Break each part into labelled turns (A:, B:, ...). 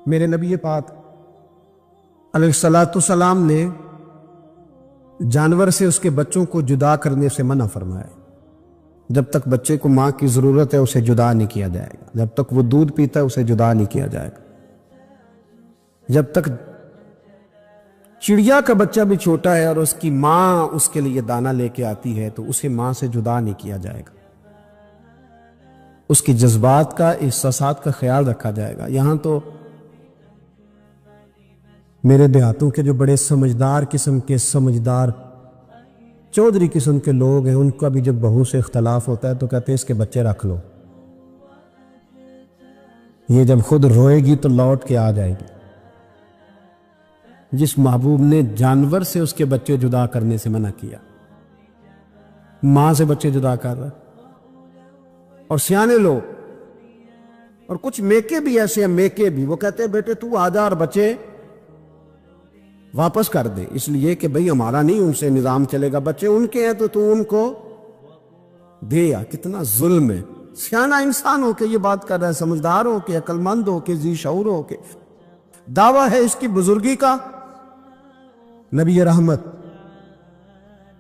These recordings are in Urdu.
A: میرے نبی پاک علیہ الصلاۃ والسلام نے جانور سے اس کے بچوں کو جدا کرنے سے منع فرمایا۔ جب تک بچے کو ماں کی ضرورت ہے اسے جدا نہیں کیا جائے گا، جب تک وہ دودھ پیتا ہے اسے جدا نہیں کیا جائے گا، جب تک چڑیا کا بچہ بھی چھوٹا ہے اور اس کی ماں اس کے لیے دانہ لے کے آتی ہے تو اسے ماں سے جدا نہیں کیا جائے گا، اس کی جذبات کا، احساسات کا خیال رکھا جائے گا۔ یہاں تو میرے دیہاتوں کے جو بڑے سمجھدار قسم کے سمجھدار چودھری قسم کے لوگ ہیں، ان کا بھی جب بہو سے اختلاف ہوتا ہے تو کہتے ہیں اس کے بچے رکھ لو، یہ جب خود روئے گی تو لوٹ کے آ جائے گی۔ جس محبوب نے جانور سے اس کے بچے جدا کرنے سے منع کیا، ماں سے بچے جدا کر رہا ہے۔ اور سیانے لوگ اور کچھ میکے بھی ایسے ہیں، میکے بھی وہ کہتے ہیں بیٹے تو آجا اور بچے واپس کر دے، اس لیے کہ بھئی ہمارا نہیں ان سے نظام چلے گا، بچے ان کے ہیں تو ان کو دے۔ یا کتنا ظلم ہے۔ سیانہ انسان ہو کے یہ بات کر رہا ہے، سمجھدار ہو کے، عقل مند ہو کے، ذی شعور ہو کے، دعویٰ ہے اس کی بزرگی کا۔ نبی رحمت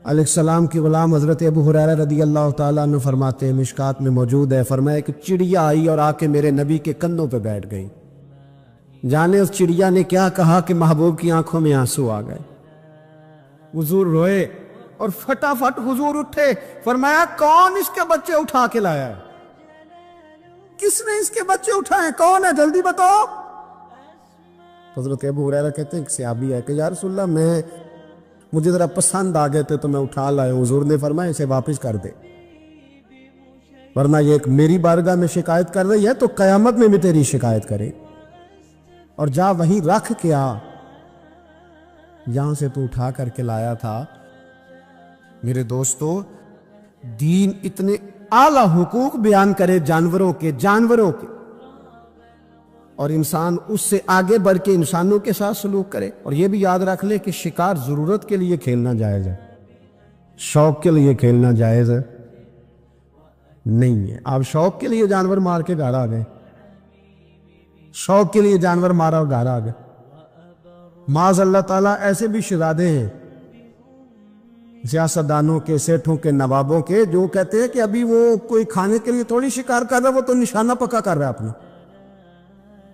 A: علیہ السلام کی غلام حضرت ابو ہریرہ رضی اللہ تعالیٰ عنہ فرماتے ہیں، مشکات میں موجود ہے، فرمایا کہ چڑیا آئی اور آ کے میرے نبی کے کندھوں پہ بیٹھ گئی۔ جانے اس چڑیا نے کیا کہا کہ محبوب کی آنکھوں میں آنسو آ گئے۔ حضور روئے اور فٹافٹ حضور اٹھے، فرمایا کون اس کے بچے اٹھا کے لایا ہے؟ کس نے اس کے بچے اٹھائے؟ کون ہے؟ جلدی بتاؤ۔ حضرت ابو ہریرہ کہتے ہیں کہ صحابی ہے کہ یا رسول اللہ مجھے ذرا پسند آ گئے تھے تو میں اٹھا لایا۔ حضور نے فرمایا اسے واپس کر دے، ورنہ یہ ایک میری بارگاہ میں شکایت کر رہی ہے تو قیامت میں بھی تیری شکایت کرے، اور جا وہیں رکھ کے آ جہاں سے تو اٹھا کر کے لایا تھا۔ میرے دوستو، دین اتنے اعلیٰ حقوق بیان کرے جانوروں کے اور انسان اس سے آگے بڑھ کے انسانوں کے ساتھ سلوک کرے۔ اور یہ بھی یاد رکھ لے کہ شکار ضرورت کے لیے کھیلنا جائز ہے، شوق کے لیے کھیلنا جائز ہے نہیں ہے۔ آپ شوق کے لیے جانور مار کے گھر آ گئے، شوق کے لیے جانور مارا اور گھر آ گئے۔ معاذ اللہ تعالیٰ ایسے بھی شہزادے ہیں سیاستدانوں کے، سیٹھوں کے، نوابوں کے، جو کہتے ہیں کہ ابھی وہ کوئی کھانے کے لیے تھوڑی شکار کر رہا ہے، وہ تو نشانہ پکا کر رہا ہے اپنا۔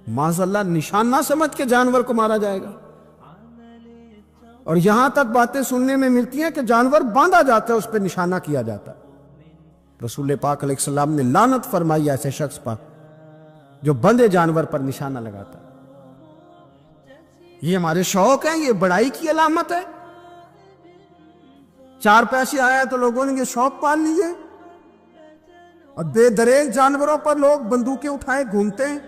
A: معاذ اللہ نشانہ سمجھ کے جانور کو مارا جائے گا۔ اور یہاں تک باتیں سننے میں ملتی ہیں کہ جانور باندھا جاتا ہے، اس پہ نشانہ کیا جاتا ہے۔ رسول پاک علیہ السلام نے لعنت فرمائی ایسے شخص پر جو بندھے جانور پر نشانہ لگاتا ہے۔ یہ ہمارے شوق ہیں، یہ بڑائی کی علامت ہے۔ چار پیسے آیا تو لوگوں نے یہ شوق پال لیے، اور بے دریغ جانوروں پر لوگ بندوقیں اٹھائے گھومتے ہیں۔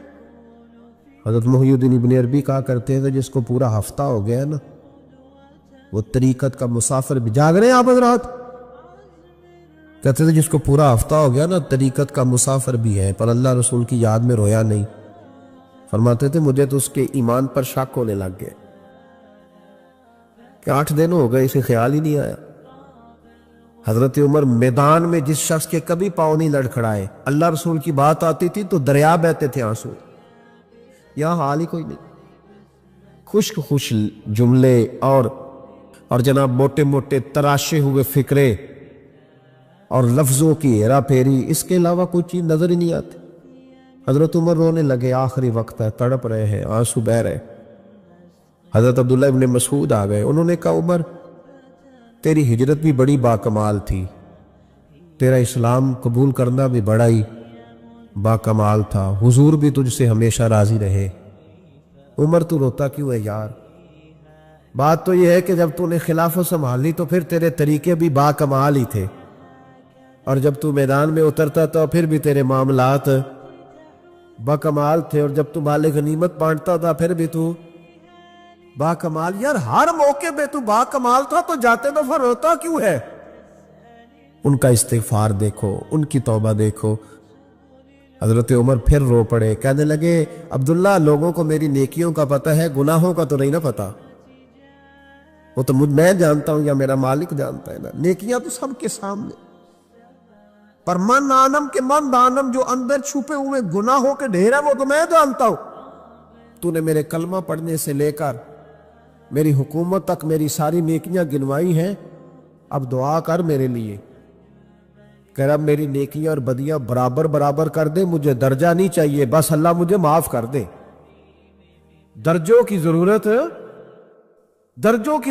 A: حضرت محی الدین ابن عربی کہا کرتے تھے جس کو پورا ہفتہ ہو گیا نا، وہ طریقت کا مسافر بھی۔ جاگ رہے ہیں آپ حضرات؟ کہتے تھے جس کو پورا ہفتہ ہو گیا نا طریقت کا مسافر بھی ہے، پر اللہ رسول کی یاد میں رویا نہیں۔ فرماتے تھے مجھے تو اس کے ایمان پر شک ہونے لگ گئے کہ 8 دن ہو گئے اسے خیال ہی نہیں آیا۔ حضرت عمر میدان میں جس شخص کے کبھی پاؤں نہیں لڑکھڑائے، اللہ رسول کی بات آتی تھی تو دریا بہتے تھے آنسو۔ یہاں حال ہی کوئی نہیں، خشک جملے اور جناب موٹے موٹے تراشے ہوئے فکرے اور لفظوں کی ہیرا پھیری، اس کے علاوہ کوئی چیز نظر ہی نہیں آتی۔ حضرت عمر رونے لگے، آخری وقت ہے، تڑپ رہے ہیں، آنسو بہہ رہے۔ حضرت عبداللہ ابن مسعود آ گئے، انہوں نے کہا عمر تیری ہجرت بھی بڑی باکمال تھی، تیرا اسلام قبول کرنا بھی بڑا ہی باکمال تھا، حضور بھی تجھ سے ہمیشہ راضی رہے۔ عمر تو روتا کیوں ہے یار؟ بات تو یہ ہے کہ جب تو نے خلافت سنبھالی تو پھر تیرے طریقے بھی باکمال ہی تھے، اور جب تو میدان میں اترتا تو پھر بھی تیرے معاملات باکمال تھے، اور جب تو مال غنیمت بانٹتا تھا پھر بھی تو باکمال۔ یار ہر موقع پہ تو باکمال تھا تو جاتے دفعہ روتا کیوں ہے؟ ان کا استغفار دیکھو، ان کی توبہ دیکھو۔ حضرت عمر پھر رو پڑے، کہنے لگے عبداللہ لوگوں کو میری نیکیوں کا پتہ ہے، گناہوں کا تو نہیں نا پتہ۔ وہ تو میں جانتا ہوں یا میرا مالک جانتا ہے نا، نیکیاں تو سب کے سامنے، پر من عالم کے من دانم جو اندر چھپے ہوئے گناہوں کے ڈھیر ہیں وہ تو میں جانتا ہوں۔ تو نے میرے کلمہ پڑھنے سے لے کر میری حکومت تک میری ساری نیکیاں گنوائی ہیں، اب دعا کر میرے لیے کہ رب میری نیکیاں اور بدیاں برابر برابر کر دے، مجھے درجہ نہیں چاہیے، بس اللہ مجھے معاف کر دے۔ درجوں کی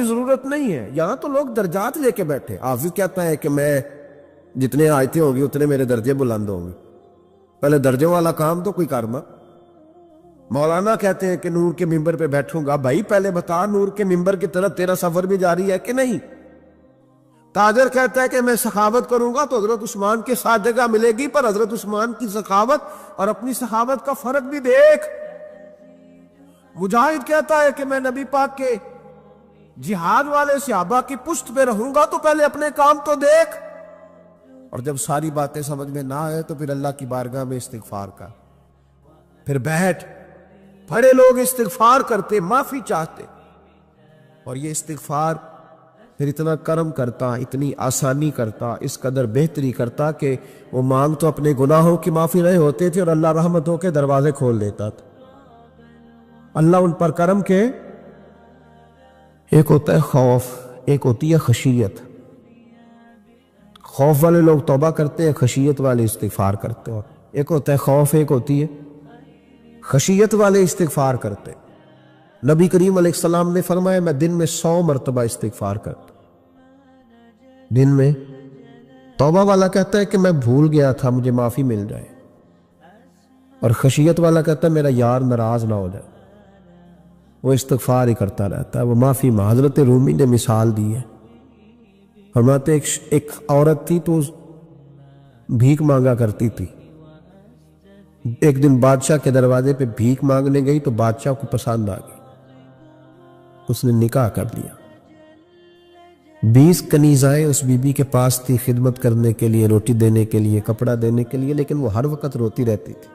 A: ضرورت نہیں ہے، یہاں تو لوگ درجات لے کے بیٹھے۔ حافظ کہتا ہے کہ میں جتنے آیتیں ہوں گی اتنے میرے درجے بلند ہوں گے، پہلے درجوں والا کام تو کوئی کرنا۔ مولانا کہتے ہیں کہ نور کے ممبر پہ بیٹھوں گا، بھائی پہلے بتا نور کے ممبر کی طرف تیرا سفر بھی جاری ہے کہ نہیں؟ تاجر کہتا ہے کہ میں سخاوت کروں گا تو حضرت عثمان کے ساتھ جگہ ملے گی، پر حضرت عثمان کی سخاوت اور اپنی سخاوت کا فرق بھی دیکھ۔ مجاہد کہتا ہے کہ میں نبی پاک کے جہاد والے صحابہ کی پشت پہ رہوں گا تو پہلے اپنے کام تو دیکھ، اور جب ساری باتیں سمجھ میں نہ آئے تو پھر اللہ کی بارگاہ میں استغفار کر، پھر بیٹھ۔ بڑے لوگ استغفار کرتے، معافی چاہتے، اور یہ استغفار پھر اتنا کرم کرتا، اتنی آسانی کرتا، اس قدر بہتری کرتا کہ وہ مانگ تو اپنے گناہوں کی معافی رہے ہوتے تھے اور اللہ رحمتوں کے دروازے کھول دیتا تھا۔ اللہ ان پر کرم کے، ایک ہوتا ہے خوف، ایک ہوتی ہے خشیت۔ خوف والے لوگ توبہ کرتے ہیں، خشیت والے استغفار کرتے ہیں۔ ایک ہوتا ہے خوف، ایک ہوتی ہے خشیت والے استغفار کرتے۔ نبی کریم علیہ السلام نے فرمایا میں دن میں 100 مرتبہ استغفار کرتا، دن میں۔ توبہ والا کہتا ہے کہ میں بھول گیا تھا، مجھے معافی مل جائے، اور خشیت والا کہتا ہے میرا یار ناراض نہ ہو جائے، وہ استغفار ہی کرتا رہتا ہے، وہ معافی ماں۔ حضرت رومی نے مثال دی ہے، فرماتے ایک عورت تھی تو بھیک مانگا کرتی تھی، ایک دن بادشاہ کے دروازے پہ بھیک مانگنے گئی تو بادشاہ کو پسند آ گئی، اس نے نکاح کر لیا۔ 20 کنیزائیں اس بی بی کے پاس تھی خدمت کرنے کے لیے، روٹی دینے کے لیے، کپڑا دینے کے لیے، لیکن وہ ہر وقت روتی رہتی تھی،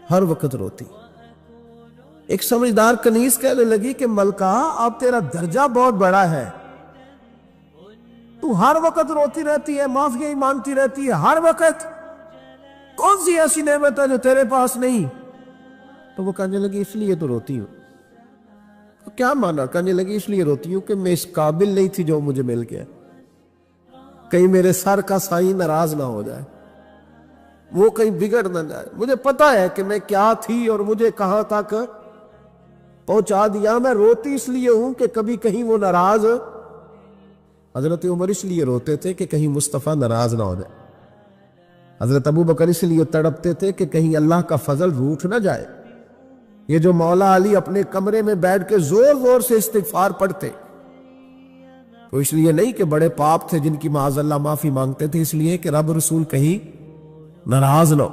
A: ہر وقت روتی۔ ایک سمجھدار کنیز کہنے لگی کہ ملکہ اب تیرا درجہ بہت بڑا ہے، تو ہر وقت روتی رہتی ہے، معافیاں ہی مانگتی رہتی ہے ہر وقت، کون سی ایسی نعمت ہے جو تیرے پاس نہیں؟ تو وہ کہنے لگی اس لیے تو روتی ہوں۔ تو کیا مانا؟ کہنے لگی اس لیے روتی ہوں کہ میں اس قابل نہیں تھی جو مجھے مل گیا، کہیں میرے سر کا سائیں ناراض نہ ہو جائے، وہ کہیں بگڑ نہ جائے، مجھے پتا ہے کہ میں کیا تھی اور مجھے کہاں تک پہنچا دیا، میں روتی اس لیے ہوں کہ کبھی کہیں وہ ناراض۔ حضرت عمر اس لیے روتے تھے کہ کہیں مصطفیٰ ناراض نہ ہو جائے، حضرت ابو بکر اس لیے تڑپتے تھے کہ کہیں اللہ کا فضل روٹھ نہ جائے۔ یہ جو مولا علی اپنے کمرے میں بیٹھ کے زور زور سے استغفار پڑھتے، تو اس لیے نہیں کہ بڑے پاپ تھے جن کی معاذ اللہ معافی مانگتے تھے، اس لیے کہ رب رسول کہیں ناراض نہ ہو۔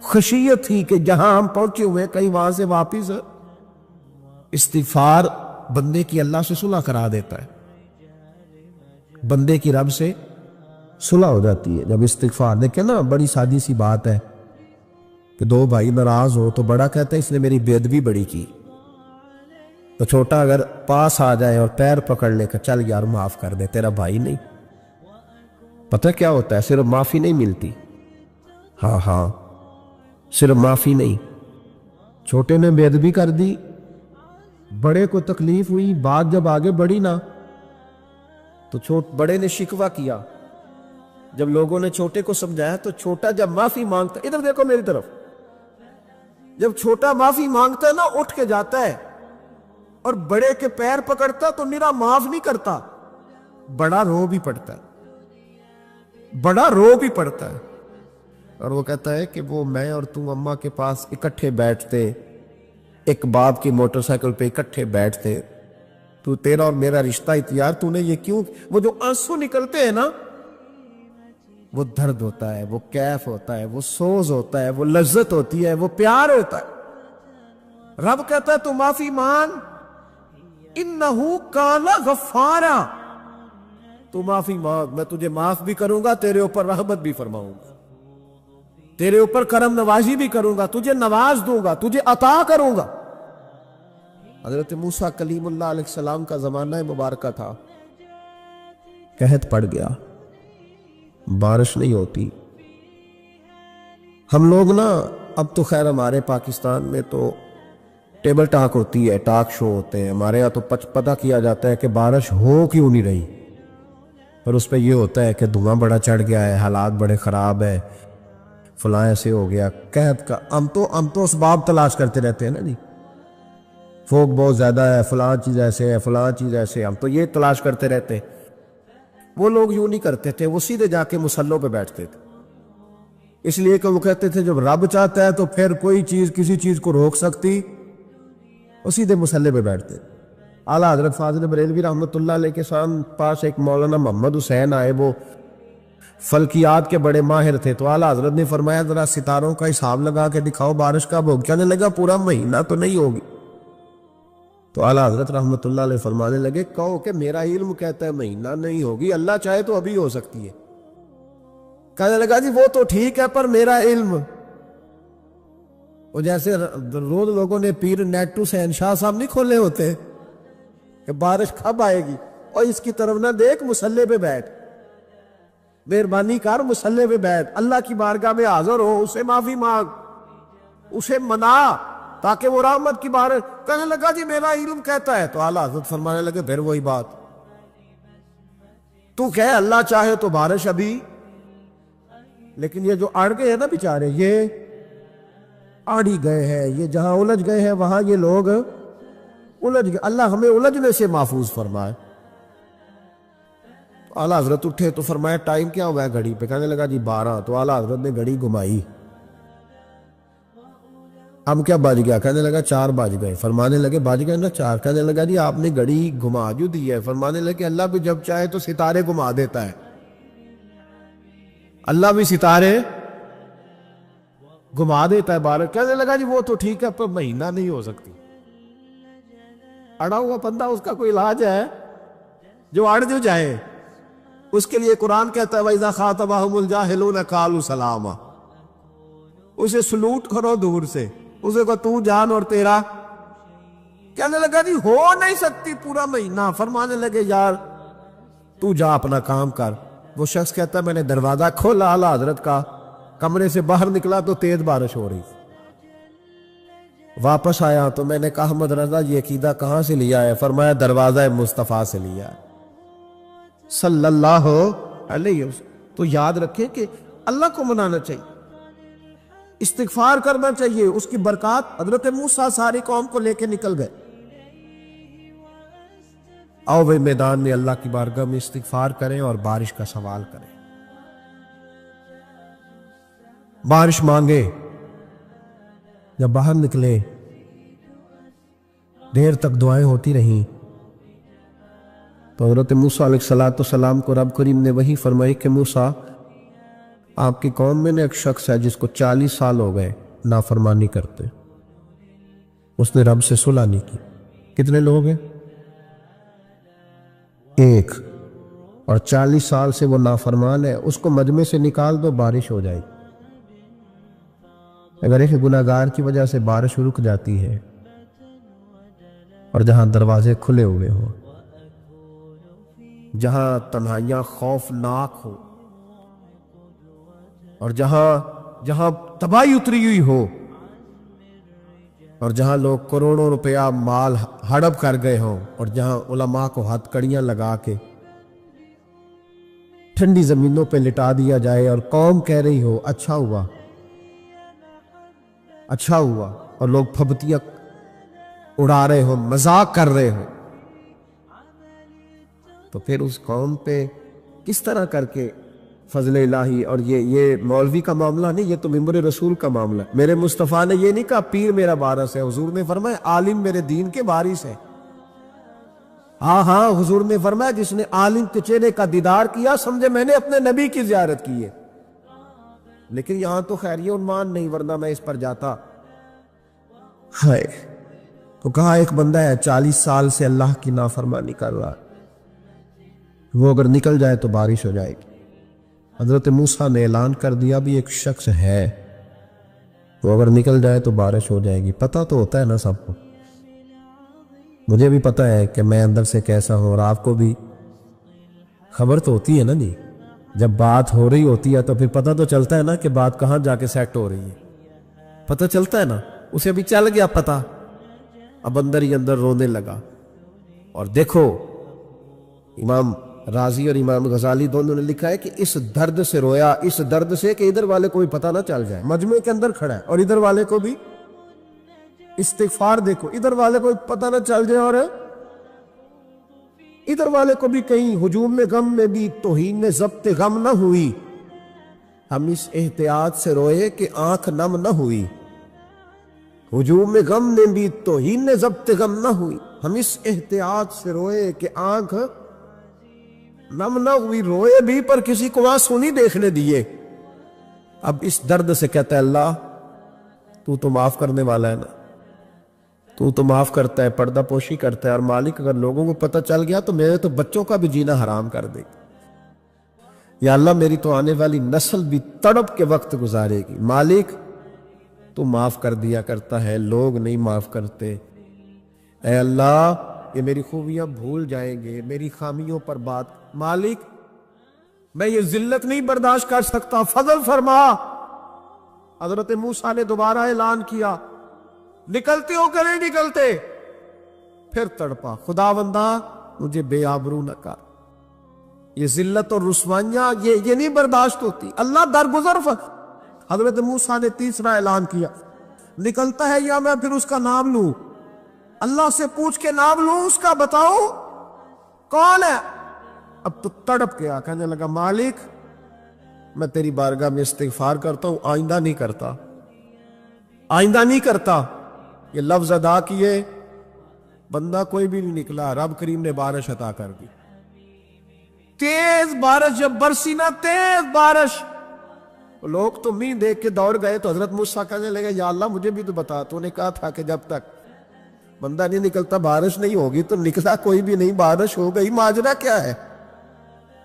A: خشیت تھی کہ جہاں ہم پہنچے ہوئے کہیں وہاں سے واپس۔ استغفار بندے کی اللہ سے صلح کرا دیتا ہے، بندے کی رب سے صلح ہو جاتی ہے جب استغفار۔ دیکھیں نا، بڑی سادی سی بات ہے کہ دو بھائی ناراض ہو تو بڑا کہتا ہے اس نے میری بے ادبی بڑی کی، تو چھوٹا اگر پاس آ جائے اور پیر پکڑ لے کہ چل یار معاف کر دے، تیرا بھائی نہیں۔ پتہ کیا ہوتا ہے؟ صرف معافی نہیں ملتی، ہاں صرف معافی نہیں، چھوٹے نے بے ادبی کر دی، بڑے کو تکلیف ہوئی، بات جب آگے بڑھی نا تو بڑے نے شکوہ کیا، جب لوگوں نے چھوٹے کو سمجھایا تو چھوٹا جب معافی مانگتا، ادھر دیکھو میری طرف، جب چھوٹا معافی مانگتا ہے نا اٹھ کے جاتا ہے اور بڑے کے پیر پکڑتا تو میرا معاف نہیں کرتا، بڑا رو بھی پڑتا ہے، بڑا رو بھی پڑتا ہے، اور وہ کہتا ہے کہ وہ میں اور تم اماں کے پاس اکٹھے بیٹھتے، ایک باپ کی موٹر سائیکل پہ اکٹھے بیٹھتے، تو تیرا اور میرا رشتہ اتیار تو نے یہ کیوں؟ وہ جو آنسو نکلتے ہیں نا، وہ درد ہوتا ہے، وہ کیف ہوتا ہے، وہ سوز ہوتا ہے، وہ لذت ہوتی ہے، وہ پیار ہوتا ہے۔ رب کہتا ہے تو معافی مانگ، انہو کان غفارا، تو معافی مانگ، میں تجھے معاف بھی کروں گا، تیرے اوپر رحمت بھی فرماؤں گا، تیرے اوپر کرم نوازی بھی کروں گا، تجھے نواز دوں گا، تجھے عطا کروں گا۔ حضرت موسیٰ کلیم اللہ علیہ السلام کا زمانہ مبارکہ تھا، قحط پڑ گیا، بارش نہیں ہوتی۔ ہم لوگ نا اب تو خیر ہمارے پاکستان میں تو ٹیبل ٹاک ہوتی ہے، ٹاک شو ہوتے ہیں ہمارے یہاں، تو پتہ کیا جاتا ہے کہ بارش ہو کیوں نہیں رہی، پر اس پہ یہ ہوتا ہے کہ دھواں بڑا چڑھ گیا ہے، حالات بڑے خراب ہے، فلاں ایسے ہو گیا، قحط کا ہم تو اسباب تلاش کرتے رہتے ہیں نا جی، فوق بہت زیادہ ہے، فلاں چیز ایسے ہے، فلاں چیز ایسے ہے، ہم تو یہ تلاش کرتے رہتے ہیں۔ وہ لوگ یوں نہیں کرتے تھے، وہ سیدھے جا کے مصلوں پہ بیٹھتے تھے، اس لیے کہ وہ کہتے تھے جب رب چاہتا ہے تو پھر کوئی چیز کسی چیز کو روک سکتی، وہ سیدھے مصلے پہ بیٹھتے۔ اعلیٰ حضرت فاضل بریلوی رحمۃ اللہ علیہ کے پاس ایک مولانا محمد حسین آئے، وہ فلکیات کے بڑے ماہر تھے، تو اعلیٰ حضرت نے فرمایا ذرا ستاروں کا حساب لگا کے دکھاؤ بارش کب ہوگی؟ کہنے لگا پورا مہینہ تو نہیں ہوگی۔ تو اعلیٰ حضرت رحمۃ اللہ علیہ فرمانے لگے کہو کہ میرا علم کہتا ہے مہینہ نہیں ہوگی، اللہ چاہے تو ابھی ہو سکتی ہے۔ کہنے لگا جی وہ تو ٹھیک ہے پر میرا علم، وہ جیسے روز لوگوں نے پیر نیٹو حسین شاہ صاحب نہیں کھولے ہوتے کہ بارش کب آئے گی، اور اس کی طرف نہ دیکھ، مصلے پہ بیٹھ، مہربانی کر مصلے پہ بیٹھ، اللہ کی بارگاہ میں حاضر ہو، اسے معافی مانگ، اسے منا تاکہ وہ رحمت کی بارش۔ کہنے لگا جی میرا علم کہتا ہے، تو اعلیٰ حضرت فرمانے لگے پھر وہی بات، تو کہے اللہ چاہے تو بارش ابھی، لیکن یہ جو اڑ گئے ہیں نا بیچارے، یہ آڑی گئے ہیں، یہ جہاں الجھ گئے ہیں وہاں یہ لوگ الجھ گئے، اللہ ہمیں الجھنے سے محفوظ فرمائے۔ تو اعلیٰ حضرت اٹھے تو فرمایا ٹائم کیا ہوا ہے گھڑی پہ؟ کہنے لگا جی 12۔ تو اعلیٰ حضرت نے گھڑی گھمائی، اب کیا بج گیا؟ کہنے لگا 4 بج گئے۔ فرمانے لگے بج گئے نا 4؟ کہنے لگا جی آپ نے گھڑی گھما جو دی ہے۔ فرمانے لگے اللہ بھی جب چاہے تو ستارے گھما دیتا ہے، اللہ بھی ستارے گھما دیتا ہے بارش۔ کہنے لگا جی وہ تو ٹھیک ہے پر مہینہ نہیں ہو سکتی، اڑا ہوا بندہ اس کا کوئی علاج ہے؟ جو اڑ جو جائے اس کے لیے قرآن کہتا ہے وَإِذَا خَاطَبَهُمُ الْجَاهِلُونَ قَالُوا سَلَامًا، اسے سلوٹ کرو دور سے، اسے کو تو جان اور تیرا۔ کہنے لگا جی ہو نہیں سکتی پورا مہینہ۔ فرمانے لگے یار تو جا اپنا کام کر۔ وہ شخص کہتا ہے میں نے دروازہ کھولا اعلیٰ حضرت کا، کمرے سے باہر نکلا تو تیز بارش ہو رہی، واپس آیا تو میں نے کہا احمد رضا یہ عقیدہ کہاں سے لیا ہے؟ فرمایا دروازہ مصطفیٰ سے لیا ہے صلی اللہ علیہ وسلم۔ تو یاد رکھیں کہ اللہ کو منانا چاہیے، استغفار کرنا چاہیے، اس کی برکات۔ حضرت موسیٰ ساری قوم کو لے کے نکل گئے، آؤ بھائی میدان میں اللہ کی بارگاہ میں استغفار کریں اور بارش کا سوال کریں، بارش مانگے۔ جب باہر نکلے دیر تک دعائیں ہوتی رہیں، تو حضرت موسیٰ علیہ السلام کو رب کریم نے وحی فرمائی کہ موسیٰ آپ کی قوم میں نے ایک شخص ہے جس کو 40 سال ہو گئے نافرمانی کرتے، اس نے رب سے صلح نہیں کی۔ کتنے لوگ ہیں؟ ایک، اور 40 سال سے وہ نافرمان ہے، اس کو مجمع سے نکال دو بارش ہو جائے گی۔ اگر ایک گناہگار کی وجہ سے بارش رک جاتی ہے، اور جہاں دروازے کھلے ہوئے ہوں، جہاں تنہائیاں خوفناک ہو، اور جہاں تباہی اتری ہوئی ہو، اور جہاں لوگ کروڑوں روپیہ مال ہڑپ کر گئے ہوں، اور جہاں علماء کو ہتھ کڑیاں لگا کے ٹھنڈی زمینوں پہ لٹا دیا جائے، اور قوم کہہ رہی ہو اچھا ہوا اچھا ہوا، اور لوگ پھبتیاں اڑا رہے ہو، مذاق کر رہے ہو، تو پھر اس قوم پہ کس طرح کر کے فضل الہی۔ اور یہ مولوی کا معاملہ نہیں، یہ تو ممبر رسول کا معاملہ ہے۔ میرے مصطفیٰ نے یہ نہیں کہا پیر میرا وارث ہے، حضور نے فرمایا عالم میرے دین کے وارث ہے۔ ہاں حضور نے فرمایا جس نے عالم کے چہرے کا دیدار کیا سمجھے میں نے اپنے نبی کی زیارت کی ہے۔ لیکن یہاں تو خیر یہ عنوان نہیں، ورنہ میں اس پر جاتا۔ ہائے، تو کہا ایک بندہ ہے 40 سال سے اللہ کی نافرمانی کر رہا ہے، وہ اگر نکل جائے تو بارش ہو جائے گی۔ حضرت موسیٰ نے اعلان کر دیا بھی ایک شخص ہے، وہ اگر نکل جائے تو بارش ہو جائے گی۔ پتہ تو ہوتا ہے نا سب کو، مجھے بھی پتہ ہے کہ میں اندر سے کیسا ہوں، اور آپ کو بھی خبر تو ہوتی ہے نا جی۔ جب بات ہو رہی ہوتی ہے تو پھر پتہ تو چلتا ہے نا کہ بات کہاں جا کے سیٹ ہو رہی ہے، پتہ چلتا ہے نا، اسے بھی چل گیا پتہ اب اندر ہی اندر رونے لگا. اور دیکھو امام رازی اور امام غزالی دونوں نے لکھا ہے کہ اس درد سے رویا، اس درد سے کہ ادھر والے کو بھی پتہ نہ چل جائے، مجمع کے اندر کھڑا ہے اور ادھر والے کو بھی استغفار، دیکھو ادھر والے کو پتہ نہ چل جائے اور ادھر والے کو بھی کہیں ہجوم میں غم میں بھی توہین میں ضبط غم نہ ہوئی. ہم اس احتیاط سے روئے کہ آنکھ نم نہ ہوئی، ہجوم میں غم میں بھی توہین میں ضبط غم نہ ہوئی. ہم اس احتیاط سے روئے کہ آنکھ نم نہ ہوئی، روئے بھی پر کسی کو آنسو نہیں دیکھنے دیے. اب اس درد سے کہتا ہے اللہ تو تو معاف کرنے والا ہے نا، تو تو معاف کرتا ہے، پردہ پوشی کرتا ہے، اور مالک اگر لوگوں کو پتہ چل گیا تو میرے تو بچوں کا بھی جینا حرام کر دے. یا اللہ میری تو آنے والی نسل بھی تڑپ کے وقت گزارے گی. مالک تو معاف کر دیا کرتا ہے، لوگ نہیں معاف کرتے. اے اللہ یہ میری خوبیاں بھول جائیں گے، میری خامیوں پر بات. مالک میں یہ ذلت نہیں برداشت کر سکتا، فضل فرما. حضرت موسیٰ نے دوبارہ اعلان کیا، نکلتے ہو کہ نہیں نکلتے؟ پھر تڑپا، خداوندا مجھے بے آبرو نہ کر. یہ ذلت اور رسوائیاں یہ نہیں برداشت ہوتی. اللہ درگزر حضرت موسیٰ نے تیسرا اعلان کیا، نکلتا ہے یا میں پھر اس کا نام لوں؟ اللہ سے پوچھ کے نام لوں اس کا، بتاؤ کون ہے؟ اب تو تڑپ گیا، کہنے لگا مالک میں تیری بارگاہ میں استغفار کرتا ہوں، آئندہ نہیں کرتا، آئندہ نہیں کرتا. یہ لفظ ادا کیے، بندہ کوئی بھی نہیں نکلا. رب کریم نے بارش عطا کر دی، تیز بارش جب برسی نا، تیز بارش. لوگ تو مین دیکھ کے دوڑ گئے تو حضرت موسیٰ کہنے لگے یا اللہ مجھے بھی تو بتا، تو نے کہا تھا کہ جب تک بندہ نہیں نکلتا بارش نہیں ہوگی. تو نکلا کوئی بھی نہیں، بارش ہو گئی، ماجرا کیا ہے؟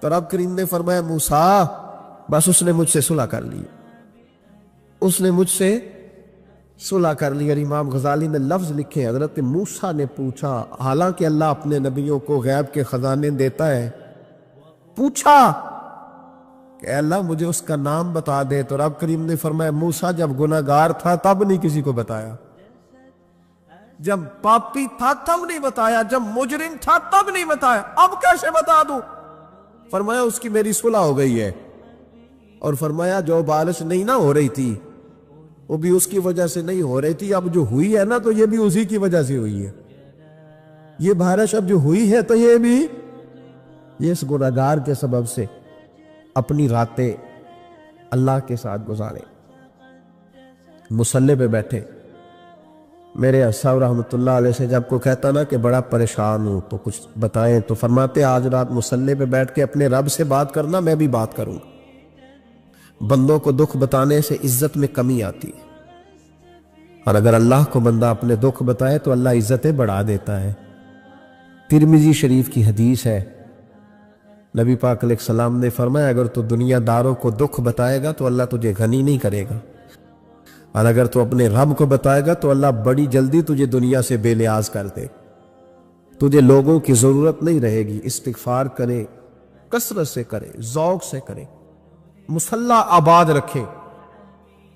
A: تو رب کریم نے فرمایا موسیٰ بس اس نے مجھ سے صلح کر لی، اس نے مجھ سے صلح کر لی. اور امام غزالی نے لفظ لکھے، حضرت موسیٰ نے پوچھا، حالانکہ اللہ اپنے نبیوں کو غیب کے خزانے دیتا ہے، پوچھا کہ اے اللہ مجھے اس کا نام بتا دے. تو رب کریم نے فرمایا موسیٰ جب گناہگار تھا تب نہیں کسی کو بتایا، جب پاپی تھا تب نہیں بتایا، جب مجرم تھا تب نہیں بتایا، اب کیسے بتا دوں؟ فرمایا اس کی میری صلح ہو گئی ہے. اور فرمایا جو بارش نہیں نہ ہو رہی تھی وہ بھی اس کی وجہ سے نہیں ہو رہی تھی، اب جو ہوئی ہے نا تو یہ بھی اسی کی وجہ سے ہوئی ہے. یہ بارش اب جو ہوئی ہے تو یہ بھی یہ اس گناہگار کے سبب سے. اپنی راتیں اللہ کے ساتھ گزارے، مصلی پہ بیٹھے. میرے صاحب رحمۃ اللہ علیہ سے جب کو کہتا نا کہ بڑا پریشان ہوں تو کچھ بتائیں، تو فرماتے آج رات مصلی پہ بیٹھ کے اپنے رب سے بات کرنا، میں بھی بات کروں. بندوں کو دکھ بتانے سے عزت میں کمی آتی ہے، اور اگر اللہ کو بندہ اپنے دکھ بتائے تو اللہ عزتیں بڑھا دیتا ہے. ترمذی شریف کی حدیث ہے، نبی پاک علیہ السلام نے فرمایا اگر تو دنیا داروں کو دکھ بتائے گا تو اللہ تجھے غنی نہیں کرے گا، اور اگر تو اپنے رب کو بتائے گا تو اللہ بڑی جلدی تجھے دنیا سے بے نیاز کر دے. تجھے لوگوں کی ضرورت نہیں رہے گی. استغفار کرے، کثرت سے کرے، ذوق سے کرے، مصلی آباد رکھے.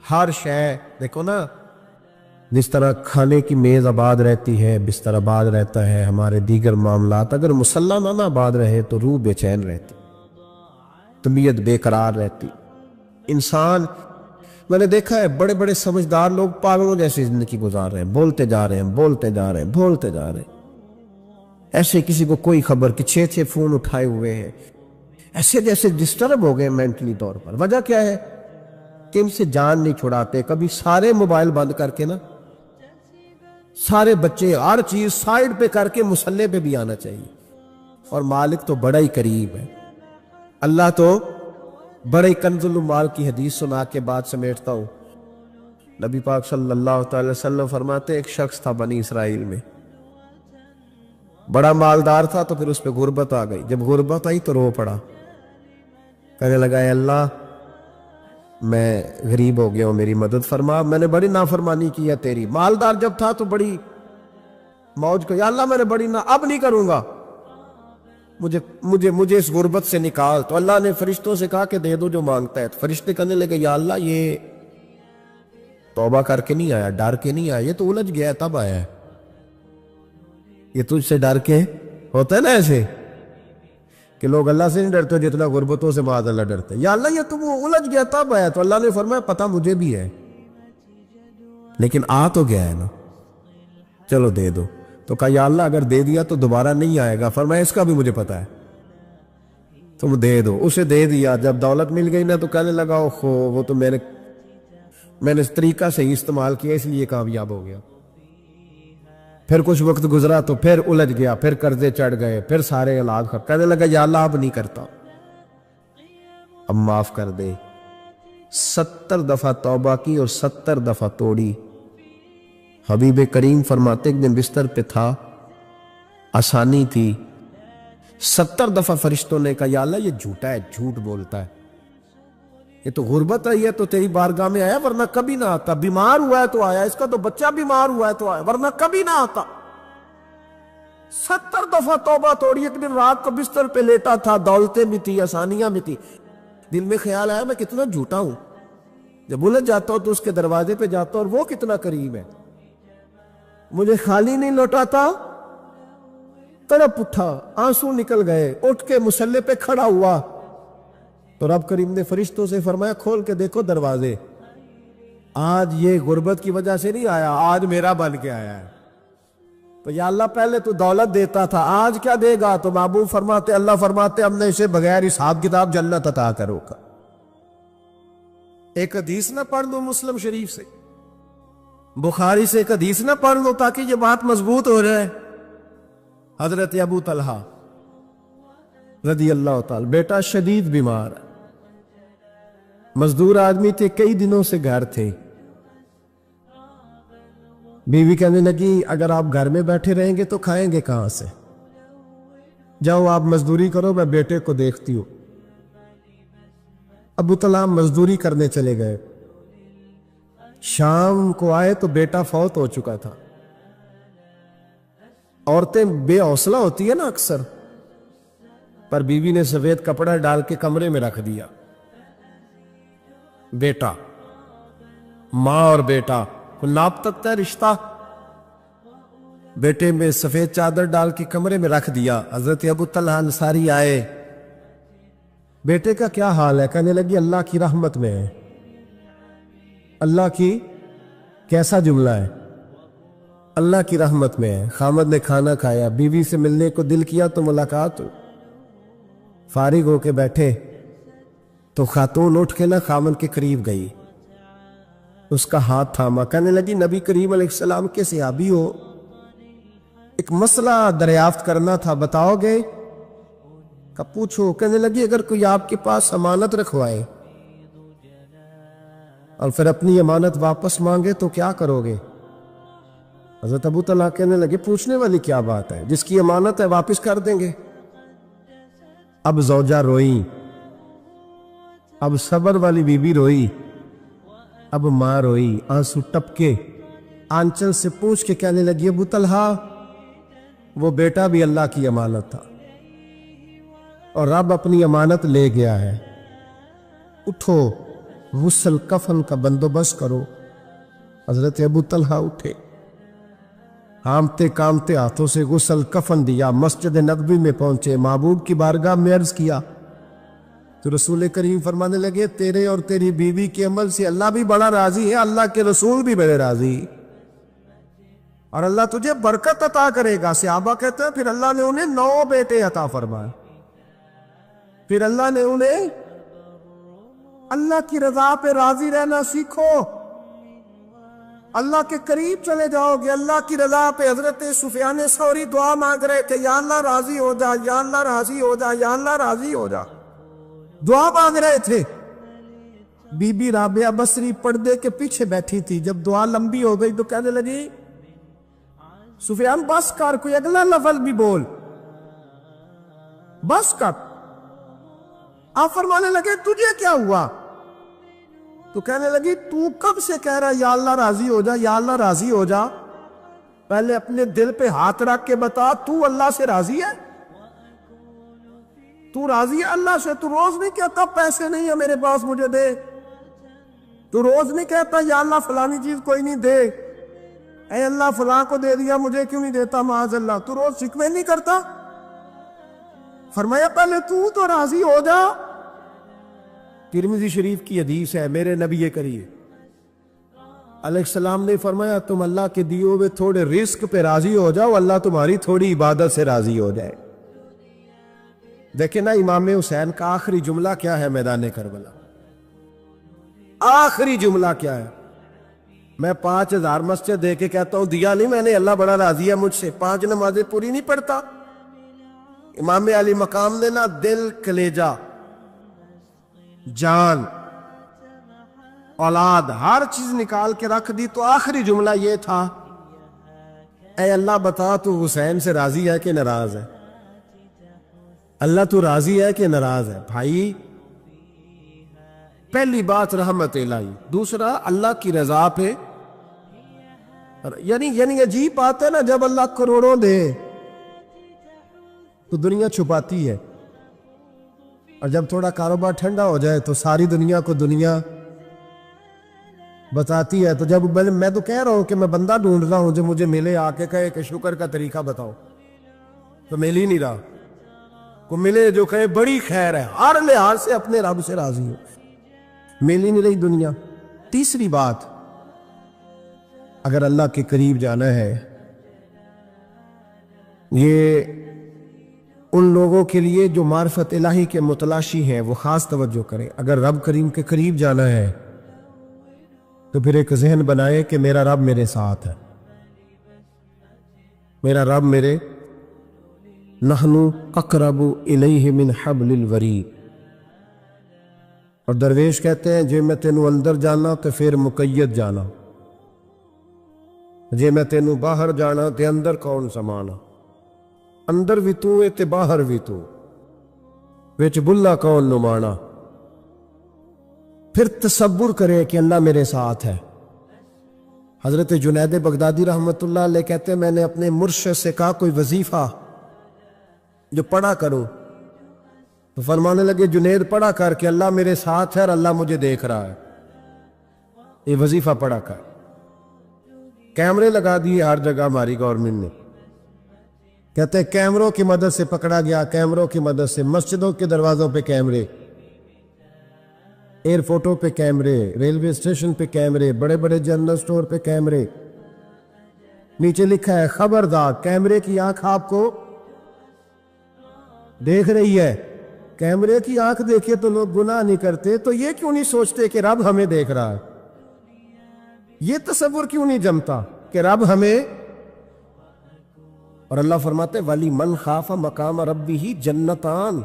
A: ہر شے دیکھو نا، جس طرح کھانے کی میز آباد رہتی ہے، بستر آباد رہتا ہے، ہمارے دیگر معاملات، اگر مصلی نہ آباد رہے تو روح بے چین رہتی، طبیعت بے قرار رہتی. انسان میں نے دیکھا ہے بڑے بڑے سمجھدار لوگ پاگلوں جیسی زندگی گزار رہے ہیں، بولتے جا رہے ہیں، بولتے جا رہے ہیں، بولتے جا رہے ہیں. ایسے کسی کو کوئی خبر کہ 6 فون اٹھائے ہوئے ہیں، ایسے جیسے ڈسٹرب ہو گئے مینٹلی طور پر. وجہ کیا ہے کہ ان سے جان نہیں چھڑاتے. کبھی سارے موبائل بند کر کے نا، سارے بچے ہر چیز سائیڈ پہ کر کے مصلی پہ بھی آنا چاہیے. اور مالک تو بڑا ہی قریب ہے، اللہ تو بڑے کنز المال کی حدیث سنا کے بعد سمیٹتا ہوں. نبی پاک صلی اللہ تعالی وسلم فرماتے ایک شخص تھا بنی اسرائیل میں، بڑا مالدار تھا، تو پھر اس پہ غربت آ گئی. جب غربت آئی تو رو پڑا، کہنے لگا اے اللہ میں غریب ہو گیا ہوں، میری مدد فرما، میں نے بڑی نافرمانی کی ہے تیری. مالدار جب تھا تو بڑی موج کو، یا اللہ میں نے بڑی اب نہیں کروں گا، مجھے اس غربت سے نکال. تو اللہ نے فرشتوں سے کہا کہ دے دو جو مانگتا ہے. تو فرشتے کہنے لگے یا اللہ یہ توبہ کر کے نہیں آیا، ڈر کے نہیں آیا، یہ تو الجھ گیا تب آیا ہے. یہ تجھ سے ڈر کے ہوتا ہے نا ایسے کہ لوگ اللہ سے نہیں ڈرتے جتنا غربتوں سے معاذ اللہ ڈرتے. یا اللہ یہ تو وہ الجھ گیا تب آیا, تو اللہ نے فرمایا پتہ مجھے بھی ہے, لیکن آ تو گیا ہے نا, چلو دے دو. تو کہا یا اللہ اگر دے دیا تو دوبارہ نہیں آئے گا. فرمایا اس کا بھی مجھے پتا ہے, تم دے دو. اسے دے دیا. جب دولت مل گئی نا تو کہنے لگا اوہو وہ تو میں نے اس طریقہ سے ہی استعمال کیا اس لیے کامیاب ہو گیا. پھر کچھ وقت گزرا تو پھر الجھ گیا, پھر قرضے چڑھ گئے, پھر سارے اولاد خراب. کہنے لگا یا اللہ اب نہیں کرتا, اب معاف کر دے. 70 دفعہ توبہ کی اور 70 دفعہ توڑی. حبیب کریم فرماتے ایک دن بستر پہ تھا, آسانی تھی, 70 دفعہ فرشتوں نے کہا یا اللہ یہ جھوٹا ہے, جھوٹ بولتا ہے, یہ تو غربت ہے, یہ تو تیری بارگاہ میں آیا ورنہ کبھی نہ آتا. بیمار ہوا ہے تو آیا, اس کا تو بچہ بیمار ہوا ہے تو آیا ورنہ کبھی نہ آتا. 70 دفعہ توبہ توڑی. ایک دن رات کو بستر پہ لیٹا تھا, دولتیں بھی تھی, آسانیاں بھی تھی. دل میں خیال آیا میں کتنا جھوٹا ہوں, جب الجھ جاتا ہوں تو اس کے دروازے پہ جاتا ہوں اور وہ کتنا قریب ہے, مجھے خالی نہیں لوٹاتا. تڑپ اٹھا, آنسو نکل گئے, اٹھ کے مصلی پہ کھڑا ہوا تو رب کریم نے فرشتوں سے فرمایا کھول کے دیکھو دروازے, آج یہ غربت کی وجہ سے نہیں آیا, آج میرا بن کے آیا ہے. تو یا اللہ پہلے تو دولت دیتا تھا, آج کیا دے گا؟ تو محبوب فرماتے اللہ فرماتے ہم نے اسے بغیر حساب کتاب جنت عطا کرو گا. ایک حدیث نہ پڑھ لو مسلم شریف سے, بخاری سے ایک حدیث نہ پڑھ لو تاکہ یہ بات مضبوط ہو جائے. حضرت ابو طلحہ رضی اللہ تعالی, بیٹا شدید بیمار, مزدور آدمی تھے, کئی دنوں سے گھر تھے. بیوی کہنے لگی اگر آپ گھر میں بیٹھے رہیں گے تو کھائیں گے کہاں سے, جاؤ آپ مزدوری کرو, میں بیٹے کو دیکھتی ہوں. ابو طلحہ مزدوری کرنے چلے گئے. شام کو آئے تو بیٹا فوت ہو چکا تھا. عورتیں بے حوصلہ ہوتی ہے نا اکثر, پر بیوی نے سفید کپڑا ڈال کے کمرے میں رکھ دیا. بیٹا, ماں اور بیٹا کو ناپ تکتا ہے رشتہ, بیٹے میں سفید چادر ڈال کے کمرے میں رکھ دیا. حضرت ابو طلحہ انصاری آئے, بیٹے کا کیا حال ہے؟ کہنے لگی اللہ کی رحمت میں ہے. اللہ کی کیسا جملہ ہے؟ اللہ کی رحمت میں ہے. خامد نے کھانا کھایا, بیوی سے ملنے کو دل کیا تو ملاقات ہو. فارغ ہو کے بیٹھے تو خاتون اٹھ کے نہ خامد کے قریب گئی, اس کا ہاتھ تھاما. کہنے لگی نبی کریم علیہ السلام کے صحابی ہو, ایک مسئلہ دریافت کرنا تھا, بتاؤ گے؟ کہ پوچھو. کہنے لگی اگر کوئی آپ کے پاس امانت رکھوائے اور پھر اپنی امانت واپس مانگے تو کیا کرو گے؟ حضرت ابو طلحہ کہنے لگے پوچھنے والی کیا بات ہے, جس کی امانت ہے واپس کر دیں گے. اب زوجہ روئی, اب صبر والی بی بی روئی, اب ماں روئی, آنسو ٹپکے, آنچل سے پوچھ کے کہنے لگی ابو طلحہ وہ بیٹا بھی اللہ کی امانت تھا اور رب اپنی امانت لے گیا ہے, اٹھو غسل کفن کا بندوبست کرو. حضرت ابو طلحہ اٹھے, ہامتے کامتے ہاتھوں سے غسل کفن دیا, مسجد نبوی میں پہنچے, محبوب کی بارگاہ میں عرض کیا تو رسول کریم فرمانے لگے تیرے اور تیری بیوی کے عمل سے اللہ بھی بڑا راضی ہے, اللہ کے رسول بھی بڑے راضی, اور اللہ تجھے برکت عطا کرے گا. صحابہ کہتے ہیں پھر اللہ نے انہیں 9 بیٹے عطا فرمائے. پھر اللہ نے انہیں اللہ کی رضا پہ راضی رہنا سیکھو, اللہ کے قریب چلے جاؤ گے, اللہ کی رضا پہ. حضرت سفیان ثوری دعا مانگ رہے تھے یا اللہ راضی ہو جا, یا اللہ راضی ہو جا, یا اللہ راضی ہو جا, دعا مانگ رہے تھے. بی بی رابعہ بصری پردے کے پیچھے بیٹھی تھی, جب دعا لمبی ہو گئی تو کہنے لگی سفیان بس کر, کوئی اگلا لفظ بھی بول, بس کر. آپ فرمانے لگے تجھے کیا ہوا؟ تو کہنے لگی تو کب سے کہہ رہا یا اللہ راضی ہو جا, یا اللہ راضی ہو جا, پہلے اپنے دل پہ ہاتھ رکھ کے بتا تو اللہ سے راضی ہے؟ تو راضی ہے اللہ سے؟ تو روز نہیں کہتا پیسے نہیں ہے میرے پاس مجھے دے, تو روز نہیں کہتا یا اللہ فلانی چیز کوئی نہیں دے, اے اللہ فلاں کو دے دیا مجھے کیوں نہیں دیتا معاذ اللہ، تو روز شکوے نہیں کرتا؟ فرمایا پہلے تو راضی ہو جا۔ ترمذی شریف کی حدیث ہے، میرے نبی کریم علیہ السلام نے فرمایا تم اللہ کے دیے ہوئے تھوڑے رزق پہ راضی ہو جاؤ، اللہ تمہاری تھوڑی عبادت سے راضی ہو جائے۔ دیکھیں نا امام حسین کا آخری جملہ کیا ہے میدان کربلا، آخری جملہ کیا ہے؟ میں 5000 مسجد دے کے کہتا ہوں دیا نہیں میں نے، اللہ بڑا راضی ہے مجھ سے، 5 نمازیں پوری نہیں پڑھتا۔ امام علی مقام نے نا دل، کلیجہ، جان، اولاد، ہر چیز نکال کے رکھ دی، تو آخری جملہ یہ تھا اے اللہ بتا تو حسین سے راضی ہے کہ ناراض ہے؟ اللہ تو راضی ہے کہ ناراض ہے؟ بھائی پہلی بات رحمت الہی، دوسرا اللہ کی رضا پہ، یعنی عجیب بات ہے نا، جب اللہ کروڑوں دے تو دنیا چھپاتی ہے، اور جب تھوڑا کاروبار ٹھنڈا ہو جائے تو ساری دنیا کو دنیا بتاتی ہے۔ تو جب میں تو کہہ رہا ہوں کہ میں بندہ ڈھونڈ رہا ہوں جو مجھے ملے، آ کے کہے کہ شکر کا طریقہ بتاؤ، تو مل ہی نہیں رہا۔ کو ملے جو کہے بڑی خیر ہے، ہر لحاظ سے اپنے رب سے راضی ہو، مل ہی نہیں رہی دنیا۔ تیسری بات، اگر اللہ کے قریب جانا ہے، یہ ان لوگوں کے لیے جو معرفت الہی کے متلاشی ہیں وہ خاص توجہ کریں۔ اگر رب کریم کے قریب جانا ہے تو پھر ایک ذہن بنائے کہ میرا رب میرے ساتھ ہے، میرا رب میرے، نحن اقرب الیہ من حبل الورید۔ اور درویش کہتے ہیں جے میں تینوں اندر جانا تو پھر مقید جانا، جے میں تینوں باہر جانا تے اندر کون سمانا، اندر بھی تو تے باہر بھی تو، وچ بلا کون نمانا۔ پھر تصور کرے کہ اللہ میرے ساتھ ہے۔ حضرت جنید بغدادی رحمت اللہ علیہ کہتے ہیں میں نے اپنے مرشد سے کہا کوئی وظیفہ جو پڑھا کرو، تو فرمانے لگے جنید پڑھا کر کہ اللہ میرے ساتھ ہے اور اللہ مجھے دیکھ رہا ہے، یہ وظیفہ پڑھا کر۔ کیمرے لگا دیے ہر جگہ ہماری گورنمنٹ نے، کہتے ہیں کیمروں کی مدد سے پکڑا گیا، کیمروں کی مدد سے، مسجدوں کے دروازوں پہ کیمرے، ایئرپورٹوں پہ کیمرے، ریلوے اسٹیشن پہ کیمرے، بڑے بڑے جنرل سٹور پہ کیمرے، نیچے لکھا ہے خبردار کیمرے کی آنکھ آپ کو دیکھ رہی ہے۔ کیمرے کی آنکھ دیکھے تو لوگ گناہ نہیں کرتے، تو یہ کیوں نہیں سوچتے کہ رب ہمیں دیکھ رہا ہے؟ یہ تصور کیوں نہیں جمتا کہ رب ہمیں؟ اور اللہ فرماتے ولی من خاف مقام ربہ جنتان،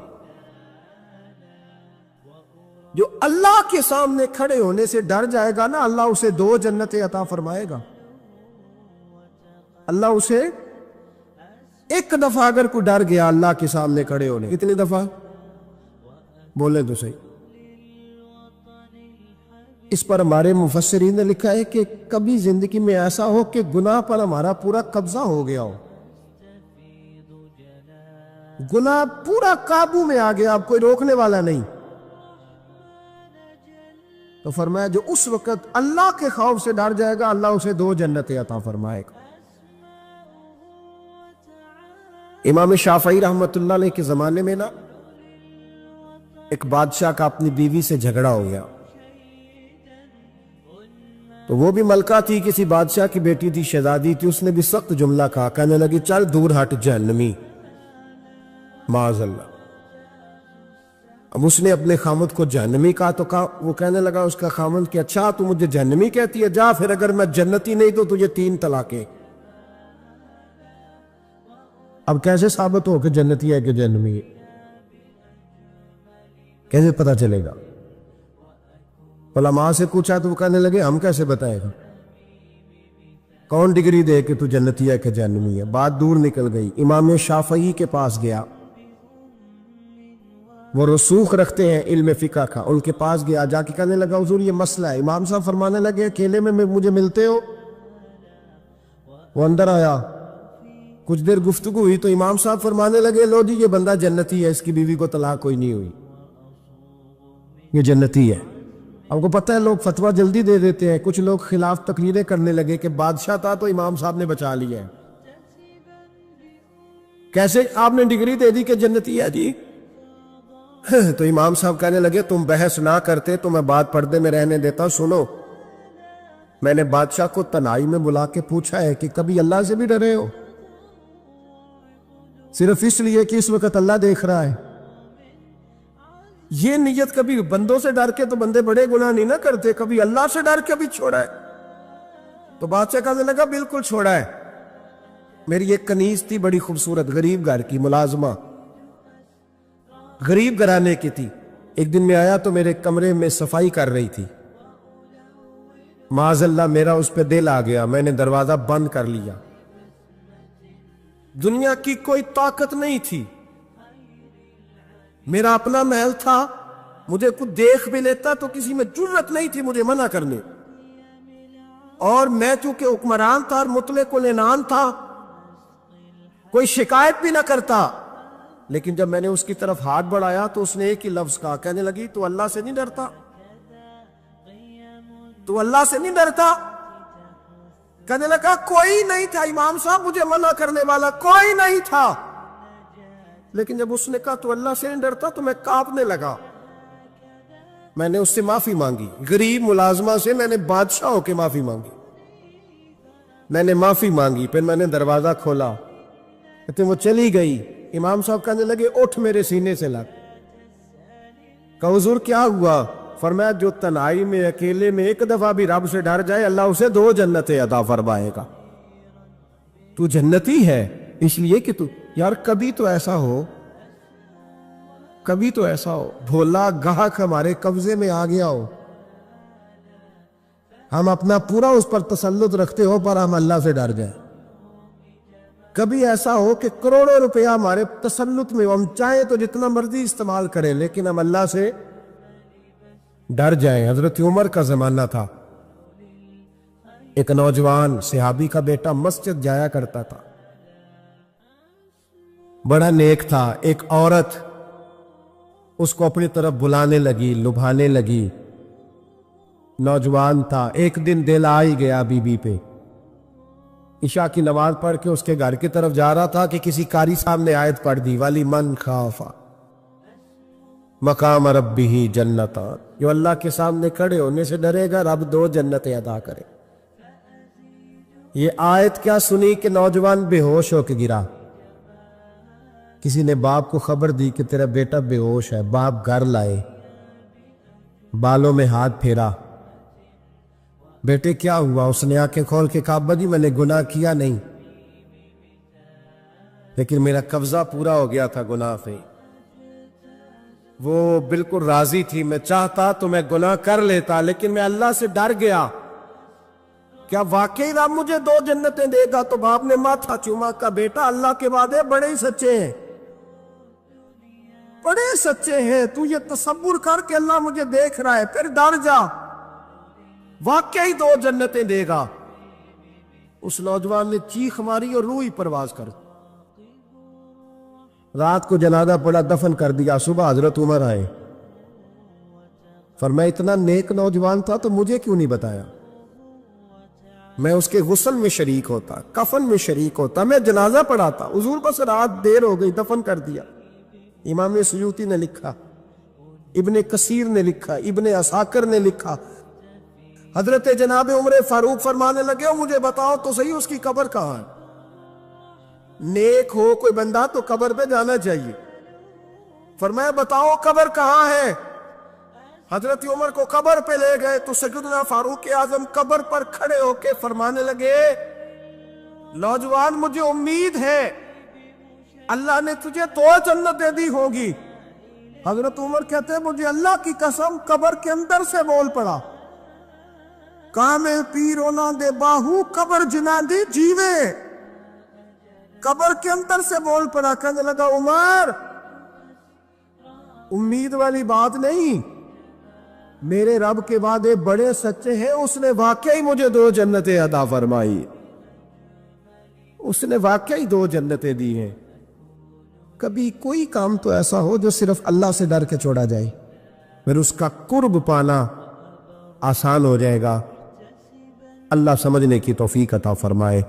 A: جو اللہ کے سامنے کھڑے ہونے سے ڈر جائے گا نا، اللہ اسے 2 جنتیں عطا فرمائے گا۔ اللہ اسے ایک دفعہ اگر کوئی ڈر گیا اللہ کے سامنے کھڑے ہونے، کتنی دفعہ بولے تو صحیح؟ اس پر ہمارے مفسرین نے لکھا ہے کہ کبھی زندگی میں ایسا ہو کہ گناہ پر ہمارا پورا قبضہ ہو گیا ہو، گناہ پورا قابو میں آ گیا، اب کوئی روکنے والا نہیں، تو فرمایا جو اس وقت اللہ کے خوف سے ڈر جائے گا اللہ اسے 2 جنتیں عطا فرمائے گا۔ امام شافعی رحمت اللہ علیہ کے زمانے میں نا ایک بادشاہ کا اپنی بیوی سے جھگڑا ہو گیا، تو وہ بھی ملکہ تھی، کسی بادشاہ کی بیٹی تھی، شہزادی تھی، اس نے بھی سخت جملہ کہا، کہنے لگی چل دور ہٹ جہنمی، معاذ اللہ۔ اب اس نے اپنے خامد کو جہنمی کہا تو وہ کہنے لگا اس کا خامد کہ اچھا تو مجھے جہنمی کہتی ہے، جا پھر اگر میں جنتی نہیں تو تجھے 3 طلاقیں۔ اب کیسے ثابت ہو کہ جنتی ہے کہ جہنمی ہے؟ کیسے پتا چلے گا؟ علماء سے پوچھا تو وہ کہنے لگے ہم کیسے بتائے گا، کون ڈگری دے کہ تو جنتی ہے کہ جہنمی ہے؟ بات دور نکل گئی، امام شافعی کے پاس گیا، وہ رسوخ رکھتے ہیں علم فقہ کا، ان کے پاس گیا، جا کے کہنے لگا حضور یہ مسئلہ ہے۔ امام صاحب فرمانے لگے اکیلے میں مجھے ملتے ہو؟ وہ اندر آیا، کچھ دیر گفتگو ہوئی تو امام صاحب فرمانے لگے لو جی یہ بندہ جنتی ہے، اس کی بیوی کو طلاق کوئی نہیں ہوئی، یہ جنتی ہے۔ ہم کو پتہ ہے لوگ فتویٰ جلدی دے دیتے ہیں، کچھ لوگ خلاف تقریریں کرنے لگے کہ بادشاہ تھا تو امام صاحب نے بچا لیا ہے۔ کیسے آپ نے ڈگری دے دی کہ جنتی ہے جی؟ تو امام صاحب کہنے لگے تم بحث نہ کرتے تو میں بات پردے میں رہنے دیتا۔ سنو، میں نے بادشاہ کو تنہائی میں بلا کے پوچھا ہے کہ کبھی اللہ سے بھی ڈرے ہو؟ صرف اس لیے کہ اس وقت اللہ دیکھ رہا ہے۔ یہ نیت کبھی بندوں سے ڈر کے تو بندے بڑے گناہ نہیں نہ کرتے، کبھی اللہ سے ڈر کے بھی چھوڑا ہے؟ تو بادشاہ کہنے لگا بالکل چھوڑا ہے۔ میری ایک کنیز تھی بڑی خوبصورت، غریب گھر کی ملازمہ، غریب گھرانے کی تھی۔ ایک دن میں آیا تو میرے کمرے میں صفائی کر رہی تھی، معاذ اللہ میرا اس پہ دل آ گیا، میں نے دروازہ بند کر لیا۔ دنیا کی کوئی طاقت نہیں تھی، میرا اپنا محل تھا، مجھے کچھ دیکھ بھی لیتا تو کسی میں جرت نہیں تھی مجھے منع کرنے، اور میں چونکہ حکمران تھا اور مطلق العنان تھا، کوئی شکایت بھی نہ کرتا۔ لیکن جب میں نے اس کی طرف ہاتھ بڑھایا تو اس نے ایک ہی لفظ کہا، کہنے لگی تو اللہ سے نہیں ڈرتا؟ تو اللہ سے نہیں ڈرتا؟ کہنے لگا کوئی نہیں تھا امام صاحب مجھے منع کرنے والا، کوئی نہیں تھا۔ لیکن جب اس نے کہا تو اللہ سے نہیں ڈرتا تو میں کانپنے لگا۔ میں نے اس سے معافی مانگی، غریب ملازمہ سے میں نے بادشاہ ہو کے معافی مانگی۔ میں نے معافی مانگی، پھر میں نے دروازہ کھولا، کہتے وہ چلی گئی۔ امام صاحب کہنے لگے اٹھ میرے سینے سے لگ۔ کہا حضور کیا ہوا؟ فرمایا جو تنہائی میں اکیلے میں ایک دفعہ بھی رب سے ڈر جائے اللہ اسے 2 جنتیں عطا فرمائے گا۔ تو جنتی ہے اس لیے کہ تو یار کبھی تو ایسا ہو بھولا گاہک ہمارے قبضے میں آ گیا ہو، ہم اپنا پورا اس پر تسلط رکھتے ہو پر ہم اللہ سے ڈر جائیں۔ کبھی ایسا ہو کہ کروڑوں روپیہ ہمارے تسلط میں، ہم چاہیں تو جتنا مرضی استعمال کریں لیکن ہم اللہ سے ڈر جائیں۔ حضرت عمر کا زمانہ تھا، ایک نوجوان صحابی کا بیٹا مسجد جایا کرتا تھا، بڑا نیک تھا۔ ایک عورت اس کو اپنی طرف بلانے لگی، لبھانے لگی، نوجوان تھا۔ ایک دن دل آ ہی گیا بی بی پہ، عشاء کی نماز پڑھ کے اس کے گھر کی طرف جا رہا تھا کہ کسی قاری صاحب نے آیت پڑھ دی، وَلِمَنْ من خاف مقام ربہ جنتان، جو اللہ کے سامنے کھڑے ہونے سے ڈرے گا رب 2 جنتیں عطا کرے۔ یہ آیت کیا سنی کہ نوجوان بے ہوش ہو کے گرا۔ کسی نے باپ کو خبر دی کہ تیرا بیٹا بے ہوش ہے، باپ گھر لائے، بالوں میں ہاتھ پھیرا، بیٹے کیا ہوا؟ اس نے آنکھیں کھول کے کہا ابا جی میں نے گناہ کیا نہیں، لیکن میرا قبضہ پورا ہو گیا تھا گناہ پہ۔ وہ بالکل راضی تھی، میں چاہتا تو میں گناہ کر لیتا لیکن میں اللہ سے ڈر گیا۔ کیا واقعی رب مجھے 2 جنتیں دے گا؟ تو باپ نے ماتھا چوما، کا بیٹا اللہ کے وعدے بڑے ہی سچے ہیں، بڑے سچے ہیں، تو یہ تصور کر کے اللہ مجھے دیکھ رہا ہے، پھر ڈر جا، واقعی 2 جنتیں دے گا۔ اس نوجوان نے چیخ ماری اور روح ہی پرواز کر، رات کو جنازہ پڑا، دفن کر دیا۔ صبح حضرت عمر آئے، فرمایا اتنا نیک نوجوان تھا تو مجھے کیوں نہیں بتایا؟ میں اس کے غسل میں شریک ہوتا، کفن میں شریک ہوتا، میں جنازہ پڑھاتا۔ حضور بس رات دیر ہو گئی، دفن کر دیا۔ امام سیوطی نے لکھا، ابن کثیر نے لکھا، ابن عساکر نے لکھا، حضرت جناب عمر فاروق فرمانے لگے ہو مجھے بتاؤ تو صحیح اس کی قبر کہاں ہے؟ نیک ہو کوئی بندہ تو قبر پہ جانا چاہیے۔ فرمایا بتاؤ قبر کہاں ہے؟ حضرت عمر کو قبر پہ لے گئے تو سیدنا فاروق اعظم قبر پر کھڑے ہو کے فرمانے لگے نوجوان مجھے امید ہے اللہ نے تجھے 2 جنتیں دی ہوگی۔ حضرت عمر کہتے ہیں مجھے اللہ کی قسم قبر کے اندر سے بول پڑا، کامے پیرونا دے باہو قبر جنا دی جیوے۔ قبر کے اندر سے بول پڑا، کہنے لگا عمر امید والی بات نہیں، میرے رب کے وعدے بڑے سچے ہیں، اس نے واقعی مجھے 2 جنتیں عطا فرمائی، اس نے واقعی 2 جنتیں دی ہیں۔ کبھی کوئی کام تو ایسا ہو جو صرف اللہ سے ڈر کے چھوڑا جائے، پھر اس کا قرب پانا آسان ہو جائے گا۔ اللہ سمجھنے کی توفیق عطا فرمائے۔